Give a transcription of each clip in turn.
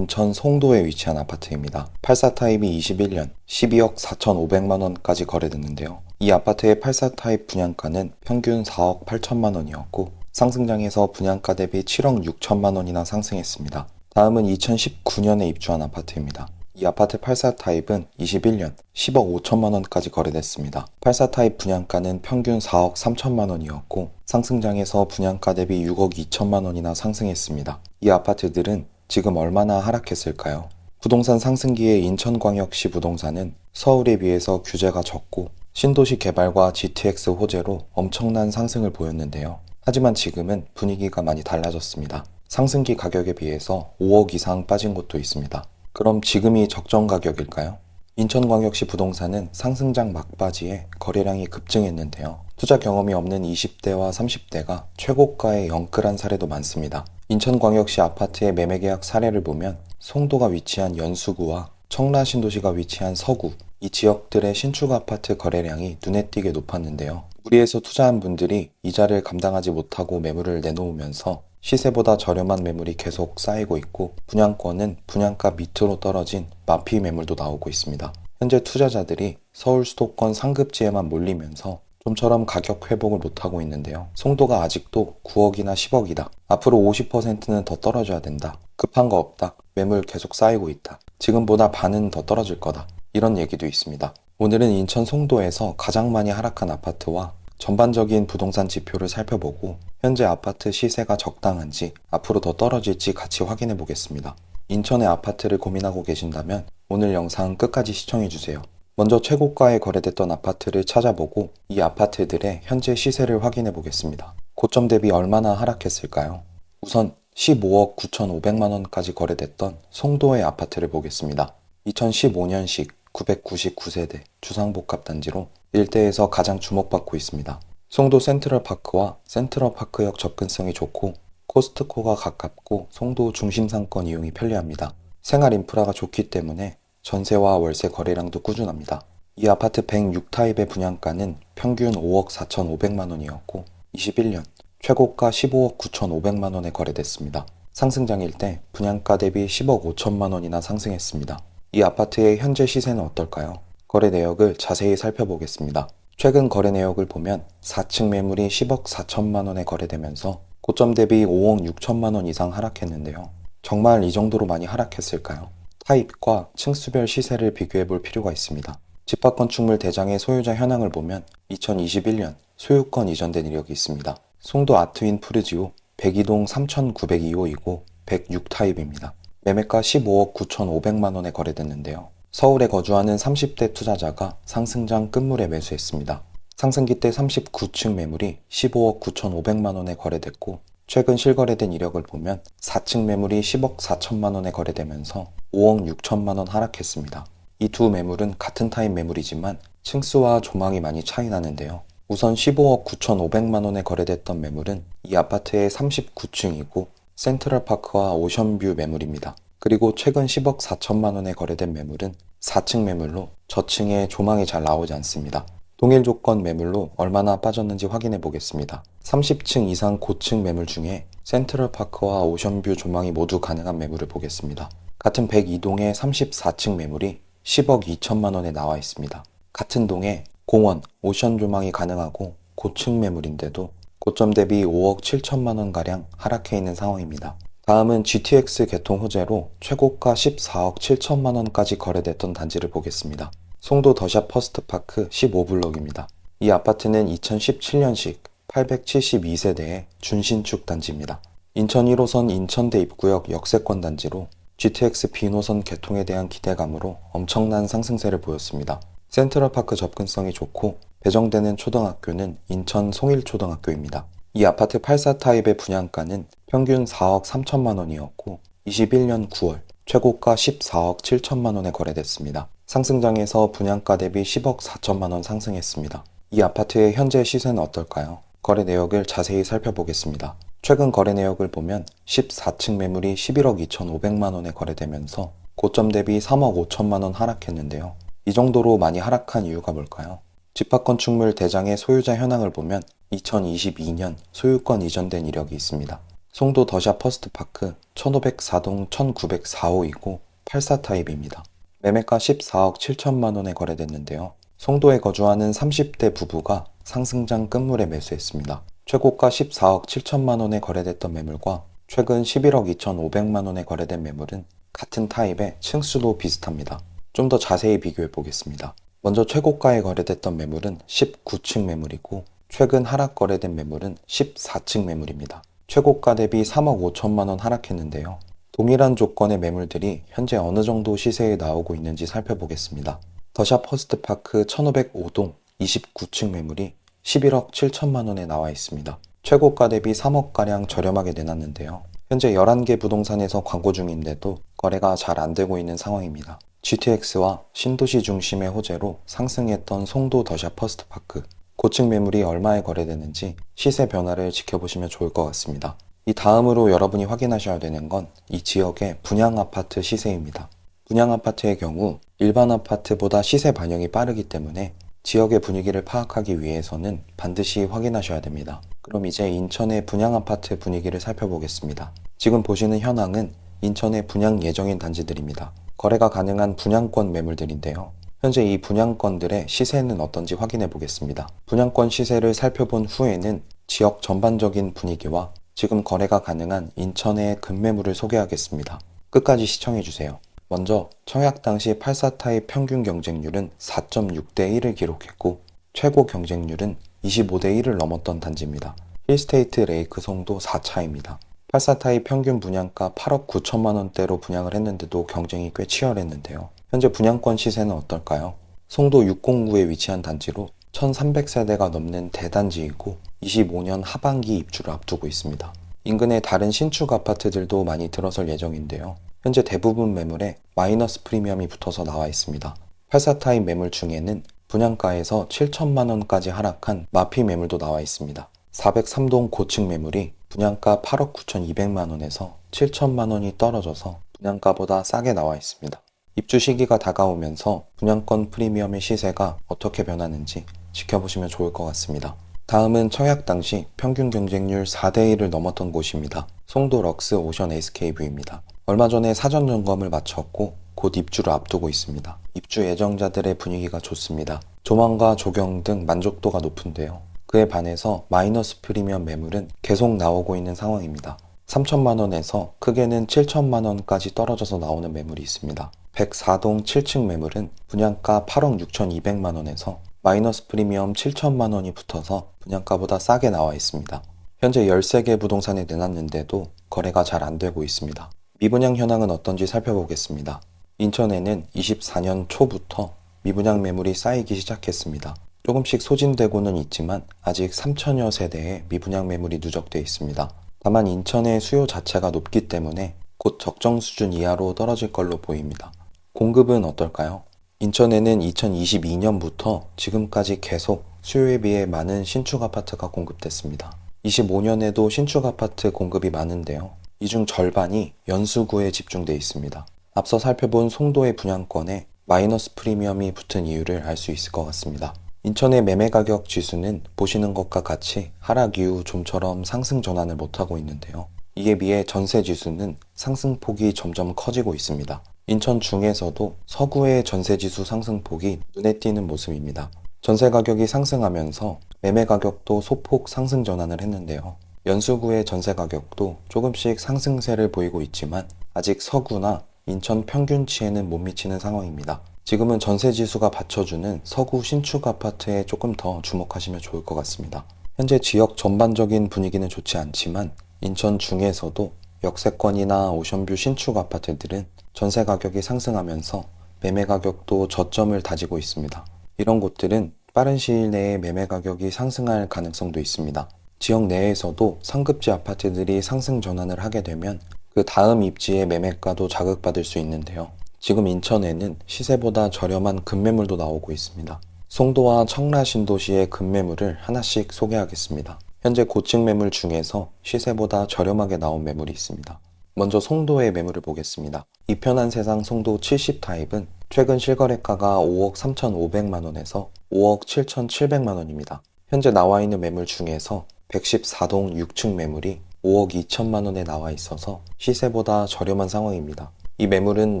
인천 송도에 위치한 아파트입니다. 84 타입이 21년 12억 4,500만 원까지 거래됐는데요. 이 아파트의 84 타입 분양가는 평균 4억 8천만 원이었고 상승장에서 분양가 대비 7억 6천만 원이나 상승했습니다. 다음은 2019년에 입주한 아파트입니다. 이 아파트 84 타입은 21년 10억 5천만 원까지 거래됐습니다. 84 타입 분양가는 평균 4억 3천만 원이었고 상승장에서 분양가 대비 6억 2천만 원이나 상승했습니다. 이 아파트들은 지금 얼마나 하락했을까요? 부동산 상승기에 인천광역시 부동산은 서울에 비해서 규제가 적고 신도시 개발과 GTX 호재로 엄청난 상승을 보였는데요. 하지만 지금은 분위기가 많이 달라졌습니다. 상승기 가격에 비해서 5억 이상 빠진 곳도 있습니다. 그럼 지금이 적정 가격일까요? 인천광역시 부동산은 상승장 막바지에 거래량이 급증했는데요. 투자 경험이 없는 20대와 30대가 최고가에 영끌한 사례도 많습니다. 인천광역시 아파트의 매매계약 사례를 보면 송도가 위치한 연수구와 청라신도시가 위치한 서구, 이 지역들의 신축 아파트 거래량이 눈에 띄게 높았는데요. 무리해서 투자한 분들이 이자를 감당하지 못하고 매물을 내놓으면서 시세보다 저렴한 매물이 계속 쌓이고 있고 분양권은 분양가 밑으로 떨어진 마피 매물도 나오고 있습니다. 현재 투자자들이 서울 수도권 상급지에만 몰리면서 좀처럼 가격 회복을 못하고 있는데요. 송도가 아직도 9억이나 10억이다. 앞으로 50%는 더 떨어져야 된다. 급한 거 없다. 매물 계속 쌓이고 있다. 지금보다 반은 더 떨어질 거다. 이런 얘기도 있습니다. 오늘은 인천 송도에서 가장 많이 하락한 아파트와 전반적인 부동산 지표를 살펴보고 현재 아파트 시세가 적당한지 앞으로 더 떨어질지 같이 확인해 보겠습니다. 인천의 아파트를 고민하고 계신다면 오늘 영상 끝까지 시청해주세요. 먼저 최고가에 거래됐던 아파트를 찾아보고 이 아파트들의 현재 시세를 확인해 보겠습니다. 고점 대비 얼마나 하락했을까요? 우선 15억 9,500만 원까지 거래됐던 송도의 아파트를 보겠습니다. 2015년식 999세대 주상복합 단지로 일대에서 가장 주목받고 있습니다. 송도 센트럴파크와 센트럴파크역 접근성이 좋고 코스트코가 가깝고 송도 중심상권 이용이 편리합니다. 생활 인프라가 좋기 때문에 전세와 월세 거래량도 꾸준합니다. 이 아파트 106타입의 분양가는 평균 5억 4,500만 원이었고 21년 최고가 15억 9,500만 원에 거래됐습니다. 상승장일 때 분양가 대비 10억 5천만 원이나 상승했습니다. 이 아파트의 현재 시세는 어떨까요? 거래 내역을 자세히 살펴보겠습니다. 최근 거래 내역을 보면 4층 매물이 10억 4천만 원에 거래되면서 고점 대비 5억 6천만 원 이상 하락했는데요. 정말 이 정도로 많이 하락했을까요? 타입과 층수별 시세를 비교해 볼 필요가 있습니다. 집합건축물 대장의 소유자 현황을 보면 2021년 소유권 이전된 이력이 있습니다. 송도 아트윈 푸르지오 102동 3902호이고 106타입입니다. 매매가 15억 9,500만 원에 거래됐는데요. 서울에 거주하는 30대 투자자가 상승장 끝물에 매수했습니다. 상승기 때 39층 매물이 15억 9,500만 원에 거래됐고 최근 실거래된 이력을 보면 4층 매물이 10억 4천만 원에 거래되면서 5억 6천만 원 하락했습니다. 이 두 매물은 같은 타입 매물이지만 층수와 조망이 많이 차이 나는데요. 우선 15억 9,500만 원에 거래됐던 매물은 이 아파트의 39층이고 센트럴파크와 오션뷰 매물입니다. 그리고 최근 10억 4천만 원에 거래된 매물은 4층 매물로 저층에 조망이 잘 나오지 않습니다. 동일 조건 매물로 얼마나 빠졌는지 확인해 보겠습니다. 30층 이상 고층 매물 중에 센트럴파크와 오션뷰 조망이 모두 가능한 매물을 보겠습니다. 같은 102동의 34층 매물이 10억 2천만 원에 나와 있습니다. 같은 동에 공원, 오션 조망이 가능하고 고층 매물인데도 고점 대비 5억 7천만 원가량 하락해 있는 상황입니다. 다음은 GTX 개통 호재로 최고가 14억 7천만 원까지 거래됐던 단지를 보겠습니다. 송도 더샵 퍼스트파크 15블록입니다. 이 아파트는 2017년식 872세대의 준신축 단지입니다. 인천 1호선 인천대 입구역 역세권 단지로 GTX B노선 개통에 대한 기대감으로 엄청난 상승세를 보였습니다. 센트럴파크 접근성이 좋고 배정되는 초등학교는 인천 송일초등학교입니다. 이 아파트 84 타입의 분양가는 평균 4억 3천만 원이었고 21년 9월 최고가 14억 7천만 원에 거래됐습니다. 상승장에서 분양가 대비 10억 4천만 원 상승했습니다. 이 아파트의 현재 시세는 어떨까요? 거래 내역을 자세히 살펴보겠습니다. 최근 거래 내역을 보면 14층 매물이 11억 2,500만 원에 거래되면서 고점 대비 3억 5천만 원 하락했는데요. 이 정도로 많이 하락한 이유가 뭘까요? 집합건축물 대장의 소유자 현황을 보면 2022년 소유권 이전된 이력이 있습니다. 송도 더샵 퍼스트파크 1504동 1904호이고 84 타입입니다. 매매가 14억 7천만 원에 거래됐는데요. 송도에 거주하는 30대 부부가 상승장 끝물에 매수했습니다. 최고가 14억 7천만 원에 거래됐던 매물과 최근 11억 2,500만 원에 거래된 매물은 같은 타입의 층수도 비슷합니다. 좀 더 자세히 비교해 보겠습니다. 먼저 최고가에 거래됐던 매물은 19층 매물이고 최근 하락 거래된 매물은 14층 매물입니다. 최고가 대비 3억 5천만 원 하락했는데요. 동일한 조건의 매물들이 현재 어느 정도 시세에 나오고 있는지 살펴보겠습니다. 더샵 퍼스트파크 1505동 29층 매물이 11억 7천만 원에 나와 있습니다. 최고가 대비 3억가량 저렴하게 내놨는데요. 현재 11개 부동산에서 광고 중인데도 거래가 잘 안 되고 있는 상황입니다. GTX와 신도시 중심의 호재로 상승했던 송도 더샵 퍼스트파크. 고층 매물이 얼마에 거래되는지 시세 변화를 지켜보시면 좋을 것 같습니다. 이 다음으로 여러분이 확인하셔야 되는 건 이 지역의 분양 아파트 시세입니다. 분양 아파트의 경우 일반 아파트보다 시세 반영이 빠르기 때문에 지역의 분위기를 파악하기 위해서는 반드시 확인하셔야 됩니다. 그럼 이제 인천의 분양 아파트 분위기를 살펴보겠습니다. 지금 보시는 현황은 인천의 분양 예정인 단지들입니다. 거래가 가능한 분양권 매물들인데요. 현재 이 분양권들의 시세는 어떤지 확인해 보겠습니다. 분양권 시세를 살펴본 후에는 지역 전반적인 분위기와 지금 거래가 가능한 인천의 급매물을 소개하겠습니다. 끝까지 시청해 주세요. 먼저 청약 당시 84 타입 평균 경쟁률은 4.6대 1을 기록했고 최고 경쟁률은 25대 1을 넘었던 단지입니다. 힐스테이트 레이크 송도 4차입니다. 84 타입 평균 분양가 8억 9천만 원대로 분양을 했는데도 경쟁이 꽤 치열했는데요. 현재 분양권 시세는 어떨까요? 송도 609에 위치한 단지로 1300세대가 넘는 대단지이고 25년 하반기 입주를 앞두고 있습니다. 인근의 다른 신축 아파트들도 많이 들어설 예정인데요. 현재 대부분 매물에 마이너스 프리미엄이 붙어서 나와 있습니다. 84 타입 매물 중에는 분양가에서 7천만 원까지 하락한 마피 매물도 나와 있습니다. 403동 고층 매물이 분양가 8억 9,200만 원에서 7천만 원이 떨어져서 분양가보다 싸게 나와 있습니다. 입주 시기가 다가오면서 분양권 프리미엄의 시세가 어떻게 변하는지 지켜보시면 좋을 것 같습니다. 다음은 청약 당시 평균 경쟁률 4대 1을 넘었던 곳입니다. 송도 럭스 오션 SK뷰입니다. 얼마 전에 사전 점검을 마쳤고 곧 입주를 앞두고 있습니다. 입주 예정자들의 분위기가 좋습니다. 조망과 조경 등 만족도가 높은데요. 그에 반해서 마이너스 프리미엄 매물은 계속 나오고 있는 상황입니다. 3천만 원에서 크게는 7천만 원까지 떨어져서 나오는 매물이 있습니다. 104동 7층 매물은 분양가 8억 6,200만 원에서 마이너스 프리미엄 7천만 원이 붙어서 분양가보다 싸게 나와 있습니다. 현재 13개 부동산에 내놨는데도 거래가 잘 안 되고 있습니다. 미분양 현황은 어떤지 살펴보겠습니다. 인천에는 24년 초부터 미분양 매물이 쌓이기 시작했습니다. 조금씩 소진되고는 있지만 아직 3천여 세대의 미분양 매물이 누적되어 있습니다. 다만 인천의 수요 자체가 높기 때문에 곧 적정 수준 이하로 떨어질 걸로 보입니다. 공급은 어떨까요? 인천에는 2022년부터 지금까지 계속 수요에 비해 많은 신축 아파트가 공급됐습니다. 25년에도 신축 아파트 공급이 많은데요. 이 중 절반이 연수구에 집중되어 있습니다. 앞서 살펴본 송도의 분양권에 마이너스 프리미엄이 붙은 이유를 알 수 있을 것 같습니다. 인천의 매매 가격 지수는 보시는 것과 같이 하락 이후 좀처럼 상승 전환을 못하고 있는데요. 이에 비해 전세 지수는 상승폭이 점점 커지고 있습니다. 인천 중에서도 서구의 전세 지수 상승폭이 눈에 띄는 모습입니다. 전세 가격이 상승하면서 매매 가격도 소폭 상승 전환을 했는데요. 연수구의 전세 가격도 조금씩 상승세를 보이고 있지만 아직 서구나 인천 평균치에는 못 미치는 상황입니다. 지금은 전세 지수가 받쳐주는 서구 신축 아파트에 조금 더 주목하시면 좋을 것 같습니다. 현재 지역 전반적인 분위기는 좋지 않지만 인천 중에서도 역세권이나 오션뷰 신축 아파트들은 전세 가격이 상승하면서 매매 가격도 저점을 다지고 있습니다. 이런 곳들은 빠른 시일 내에 매매 가격이 상승할 가능성도 있습니다. 지역 내에서도 상급지 아파트들이 상승 전환을 하게 되면 그 다음 입지의 매매가도 자극받을 수 있는데요. 지금 인천에는 시세보다 저렴한 급매물도 나오고 있습니다. 송도와 청라 신도시의 급매물을 하나씩 소개하겠습니다. 현재 고층 매물 중에서 시세보다 저렴하게 나온 매물이 있습니다. 먼저 송도의 매물을 보겠습니다. 이편한 세상 송도 70 타입은 최근 실거래가가 5억 3,500만 원에서 5억 7,700만 원입니다. 현재 나와 있는 매물 중에서 114동 6층 매물이 5억 2천만 원에 나와 있어서 시세보다 저렴한 상황입니다. 이 매물은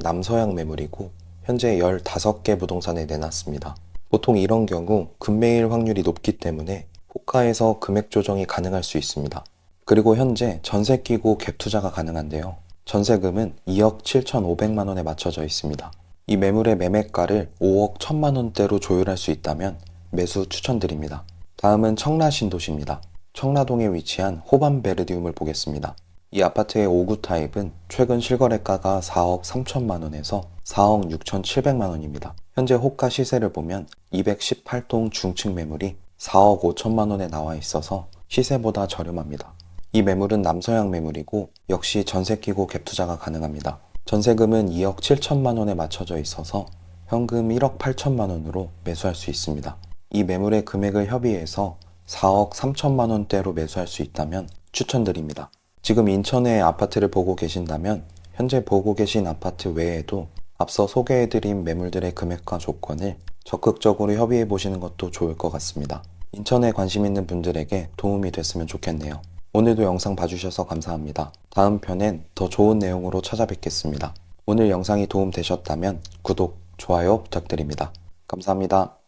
남서양 매물이고 현재 15개 부동산에 내놨습니다. 보통 이런 경우 급매일 확률이 높기 때문에 호가에서 금액 조정이 가능할 수 있습니다. 그리고 현재 전세 끼고 갭 투자가 가능한데요. 전세금은 2억 7,500만 원에 맞춰져 있습니다. 이 매물의 매매가를 5억 1천만 원대로 조율할 수 있다면 매수 추천드립니다. 다음은 청라 신도시입니다. 청라동에 위치한 호반 베르디움을 보겠습니다. 이 아파트의 5구 타입은 최근 실거래가가 4억 3천만 원에서 4억 6,700만 원입니다. 현재 호가 시세를 보면 218동 중층 매물이 4억 5천만 원에 나와 있어서 시세보다 저렴합니다. 이 매물은 남서양 매물이고 역시 전세 끼고 갭 투자가 가능합니다. 전세금은 2억 7천만 원에 맞춰져 있어서 현금 1억 8천만 원으로 매수할 수 있습니다. 이 매물의 금액을 협의해서 4억 3천만 원대로 매수할 수 있다면 추천드립니다. 지금 인천에 아파트를 보고 계신다면 현재 보고 계신 아파트 외에도 앞서 소개해드린 매물들의 금액과 조건을 적극적으로 협의해 보시는 것도 좋을 것 같습니다. 인천에 관심 있는 분들에게 도움이 됐으면 좋겠네요. 오늘도 영상 봐주셔서 감사합니다. 다음 편엔 더 좋은 내용으로 찾아뵙겠습니다. 오늘 영상이 도움 되셨다면 구독, 좋아요 부탁드립니다. 감사합니다.